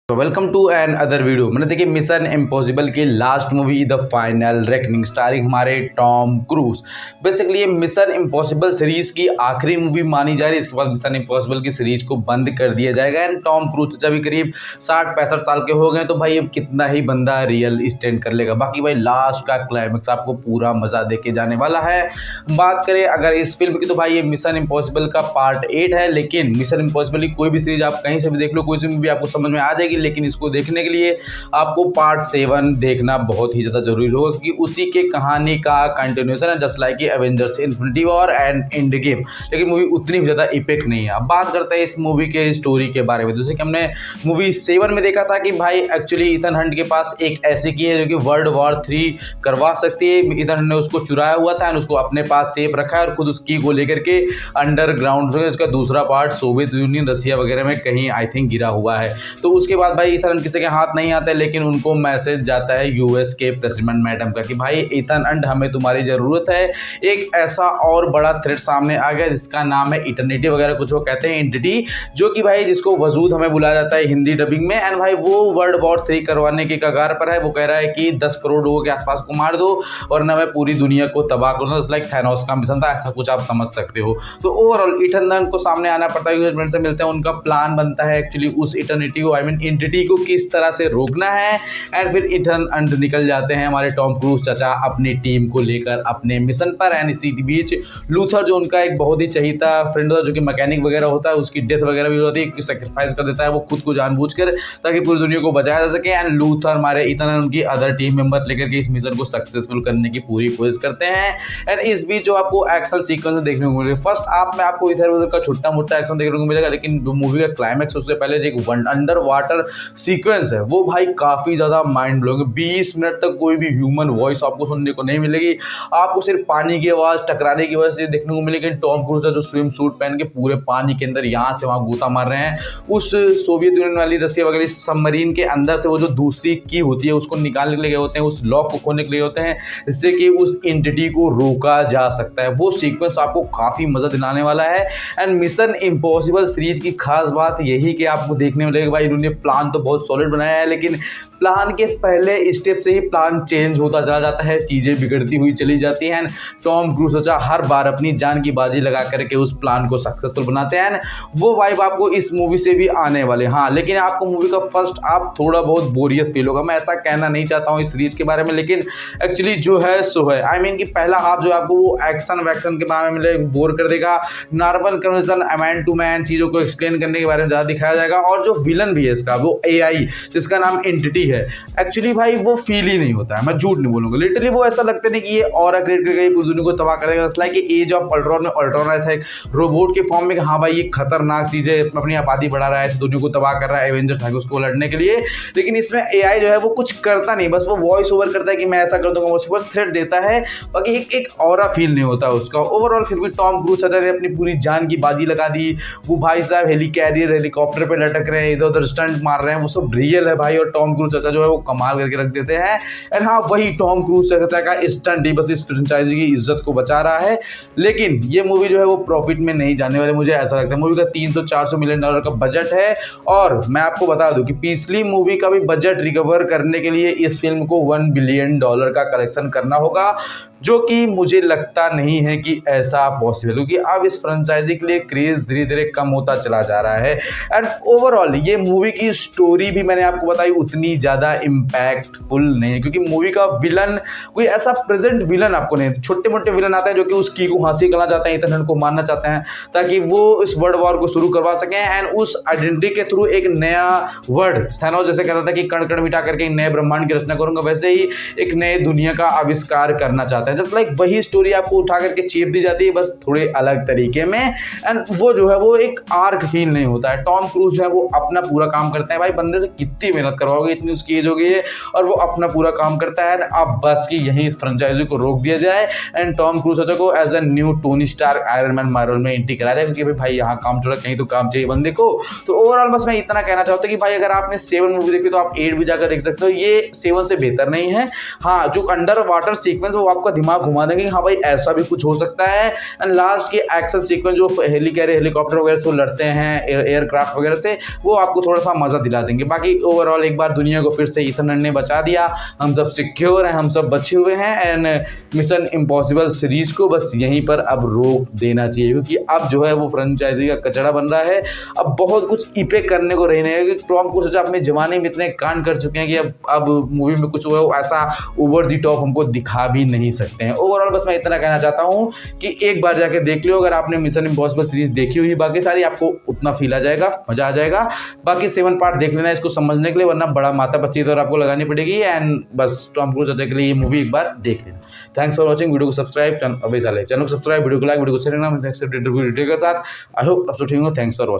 Welcome to another video. मैंने देखिए Mission Impossible की last movie the final reckoning starring हमारे Tom Cruise. Basically ये Mission Impossible series की आखिरी मूवी मानी जा रही है। इसके बाद मिशन इम्पॉसिबल की सीरीज को बंद कर दिया जाएगा। एंड टॉम क्रूज चाचा भी करीब 60-65 साल के हो गए, तो भाई अब कितना ही बंदा रियल स्टैंड कर लेगा। बाकी भाई लास्ट का क्लाइमेक्स आपको पूरा मजा देके जाने वाला है। बात करें अगर इस फिल्म की, तो भाई ये मिशन इम्पॉसिबल का पार्ट 8 है। लेकिन मिशन इम्पॉसिबल की कोई भी सीरीज आप कहीं से भी देख लो, कोई सी मूवी आपको समझ में आ जाएगी, लेकिन इसको देखने के लिए आपको पार्ट 7 देखना बहुत ही ज़्यादा जरूरी होगा, क्योंकि उसी के कहानी का कंटिन्यूएशन है, just like Avengers infinity war and end game. लेकिन मूवी उतनी भी ज़्यादा इपिक नहीं है। अब बात करते हैं इस मूवी के स्टोरी के बारे में। जैसे कि हमने मूवी 7 में देखा था कि भाई एक्चुअली ईथन हंट के पास एक ऐसी की है जो कि वर्ल्ड वॉर 3 करवा सकती है। ईथन हंट ने उसको चुराया हुआ था, उसको अपने पास सेफ रखा है और खुद उसकी को लेकर के अंडरग्राउंड में इसका दूसरा पार्ट सोवियत यूनियन रसिया वगैरह में कहीं आई थिंक गिरा हुआ है। तो उसके बाद भाई ईथन हंट किसी के हाथ नहीं आता है, लेकिन उनको मैसेज जाता है यूएस के प्रेसिडेंट मैडम का कि भाई ईथन हंट हमें तुम्हारी ज़रूरत है। एक ऐसा और बड़ा थ्रेट सामने आ गया जिसका नाम है इटर्निटी वगैरह कुछ वो कहते हैं, एंटिटी, जो कि भाई जिसको वजूद हमें बुलाया जाता है हिंदी डबिंग में। एंड भाई वो वर्ल्ड वॉर 3 करवाने के कगार पर है। वो कह रहा है कि 10 करोड़ लोगों के आसपास को मार दो और ना मैं पूरी दुनिया को तबाह कर दूँ। लाइक थैनोस का मिशन था, ऐसा कुछ आप समझ सकते हो। तो ओवरऑल ईथन हंट को सामने आना पड़ता है, यूएस से मिलते हैं, उनका प्लान बनता है एक्चुअली उस इटर्निटी को, आई मीन एंटिटी को किस तरह से रोकना है। एंड फिर ईथन हंट निकल जाते हैं हमारे टॉम क्रूज चाचा अपनी टीम को लेकर अपने मिशन पर। एंड इसी बीच लूथर जो उनका एक बहुत ही चहीता फ्रेंड होता है, जो कि मैकेनिक वगैरह होता है, उसकी डेथ वगैरह भी होती है, सेक्रीफाइस कर देता है वो खुद को जानबूझकर, ताकि पूरी दुनिया को बचाया जा सके। एंड लूथर हमारे ईथन हंट उनकी अदर टीम मेंबर लेकर के इस मिशन को सक्सेसफुल करने की पूरी कोशिश करते हैं। एंड इस बीच जो आपको एक्शन सीक्वेंस देखने को मिलेगा, फर्स्ट आप में आपको इधर उधर का छोटा मोटा एक्शन देखने को मिलेगा, लेकिन जो मूवी का क्लाइमैक्स उससे पहले जो एक अंडर वाटर सीक्वेंस है वो भाई काफी ज्यादा माइंड ब्लोइंग। 20 मिनट तक कोई भी ह्यूमन वॉइस आपको सुनने को नहीं मिलेगी, आपको सिर्फ पानी की आवाज टकराने की वजह से देखने को मिलेगी। टॉम क्रूज जो स्विम सूट पहन के पूरे पानी के अंदर यहाँ से वहां गोता मार रहे हैं, उस सोवियत यूनियन वाली रसिया वगैरह सबमरीन के अंदर से वो जो दूसरी की होती है उसको निकालने के लिए गए होते हैं, उस लॉक को खोलने के लिए होते हैं, जिससे कि उस एंटिटी को रोका जा सकता है। वो सीक्वेंस आपको काफी मजा दिलाने वाला है। एंड मिशन इम्पॉसिबल सीरीज की खास बात यही कि आपको देखने मिलेगा भाई इन्होंने प्लान तो बहुत सॉलिड बनाया है, लेकिन प्लान के पहले स्टेप से ही प्लान चेंज होता चला जाता है, चीजें बिगड़ती हुई चली जाती हैं। टॉम क्रूज चाचा हर बार अपनी जान की बाजी लगा करके उस प्लान को सक्सेसफुल बनाते हैं। वो वाइब आपको इस मूवी से भी आने वाले। हाँ, लेकिन आपको मूवी का फर्स्ट आप थोड़ा बहुत बोरियत फील होगा। मैं ऐसा कहना नहीं चाहता हूँ इस सीरीज के बारे में, लेकिन एक्चुअली जो है सो है। आई मीन कि पहला हाफ जो आपको वो एक्शन वैक्शन के बारे में मिले बोर कर देगा। Normal conversation man to man चीजों को एक्सप्लेन करने के बारे में ज्यादा दिखाया जाएगा। और जो विलन भी है इसका वो एआई जिसका नाम एंटिटी है, एक्चुअली भाई वो फील ही नहीं होता है, मैं झूठ नहीं बोलूंगा। लिटरली वो ऐसा लगता नहीं कि ये और क्रिएट करके पूरी दुनिया को तबाह कर देगा। लाइक एज ऑफ अल्ट्रॉन में अल्ट्रॉन आया था एक रोबोट के फॉर्म में कि हाँ भाई ये खतरनाक चीज है, इसमें अपनी आबादी बढ़ा रहा है, इस दुनिया को तबाह कर रहा है, एवेंजर्स है उसको लड़ने के लिए। लेकिन इसमें एआई जो है वो कुछ करता नहीं, बस वो वॉइस ओवर करता है कि मैं ऐसा कर दूंगा, वो बस थ्रेट देता है, बाकी एक ऑरा फील नहीं होता उसका। ओवरऑल फिर भी टॉम क्रूज चाचा ने अपनी पूरी जान की बाजी लगा दी। वो भाई साहब हेली कैरियर हेलीकॉप्टर पे लटक रहे हैं, इधर उधर स्टंट मार रहे हैं, वो सब रियल है भाई। और टॉम क्रूज चाचा जो है वो कमाल करके रख देते हैं। एंड हाँ, वही टॉम क्रूज चाचा का स्टंट ही बस इस फ्रेंचाइजी की इज्जत को बचा रहा है। लेकिन ये मूवी जो है वो प्रॉफिट में नहीं जाने वाली, मुझे ऐसा लगता है। मूवी का 300-400 मिलियन डॉलर का बजट है। और मैं आपको बता दूं कि पिछली मूवी का भी बजट रिकवर करने के लिए इस फिल्म को $1 बिलियन का कलेक्शन करना होगा, जो कि मुझे लगता नहीं है कि ऐसा पॉसिबल, क्योंकि अब इस फ्रेंचाइजी के लिए क्रेज धीरे धीरे कम होता चला जा रहा है। एंड ओवरऑल ये मूवी की स्टोरी भी मैंने आपको बताई उतनी ज़्यादा इम्पैक्टफुल नहीं है, क्योंकि मूवी का विलन कोई ऐसा प्रेजेंट विलन आपको नहीं, छोटे मोटे विलन आते हैं जो कि उस की को हासिल करना चाहते हैं, ईथन हंट को मारना चाहते हैं ताकि वो इस वर्ल्ड वॉर को शुरू करवा सकें। एंड उस आइडेंटिटी के थ्रू एक नया वर्ल्ड, थैनोस जैसे कहता था कि कण कण मिटा करके एक नए ब्रह्मांड की रचना करूंगा, वैसे ही एक नए दुनिया का आविष्कार करना चाहता है। जस्ट लाइक वही स्टोरी आपको उठा करके चेप दी जाती है, बस थोड़े अलग तरीके में। एंड वो जो है वो एक आर्क फील नहीं होता है। टॉम क्रूज जो है वो अपना पूरा काम करते हैं। भाई बंदे से कितनी मेहनत करवाओगे, इतनी उसकी एज हो गई है और वो अपना पूरा काम करता है। अब बस कि यही इस फ्रेंचाइजी को रोक दिया जाए एंड टॉम क्रूज को as a new Tony Stark Iron Man Marvel में एंट्री करा जाए, क्योंकि भाई यहाँ काम चल रहा है, कहीं तो काम चाहिए बंदे को। तो ओवरऑल बस मैं इतना कहना चाहता हूँ कि भाई अगर आपने 7 मूवी देखी तो आप 8 भी जाकर देख सकते हो। ये 7 से बेहतर नहीं है। हाँ, जो अंडर वाटर सीक्वेंस वो आपका दिमाग घुमा देंगे, हाँ भाई ऐसा भी कुछ हो सकता है। एंड लास्ट के एक्शन सीक्वेंस जो हेलीकॉप्टर वगैरह से वो लड़ते हैं एयरक्राफ्ट वगैरह से, वो आपको थोड़ा सा मजा दिला देंगे। बाकी ओवरऑल एक बार दुनिया को फिर से ईथन हंट ने बचा दिया, हम सब सिक्योर हैं, हम सब बचे हुए हैं। एंड मिशन इम्पॉसिबल सीरीज़ को बस यहीं पर अब रोक देना चाहिए, क्योंकि अब जो है वो फ्रेंचाइजी का कचरा बन रहा है। अब बहुत कुछ इपे करने को रही नहीं है, कि टॉम क्रूज अपने जमाने में इतने कांड कर चुके हैं कि अब मूवी में कुछ ऐसा ओवर दी टॉप हमको दिखा भी नहीं सकते हैं। ओवरऑल बस मैं इतना कहना चाहता हूँ कि एक बार जाके देख लो, अगर आपने मिशन इम्पॉसिबल सीरीज देखी हुई बाकी सारी, आपको उतना फील आ जाएगा, मजा आ जाएगा। बाकी 7 पार्ट देख लेना इसको समझने के लिए, वरना बड़ा माथा पच्ची तो आपको लगानी पड़ेगी। एंड बस टॉम क्रूज के लिए ये मूवी एक बार देख लेना। Thanks for watching. वीडियो को सब्सक्राइब चैनल को सब्सक्राइब, वीडियो को लाइक, वीडियो को शेयर करना। नेक्स्ट वीडियो के साथ आई होप आप सब ठीक हो। Thanks for watching.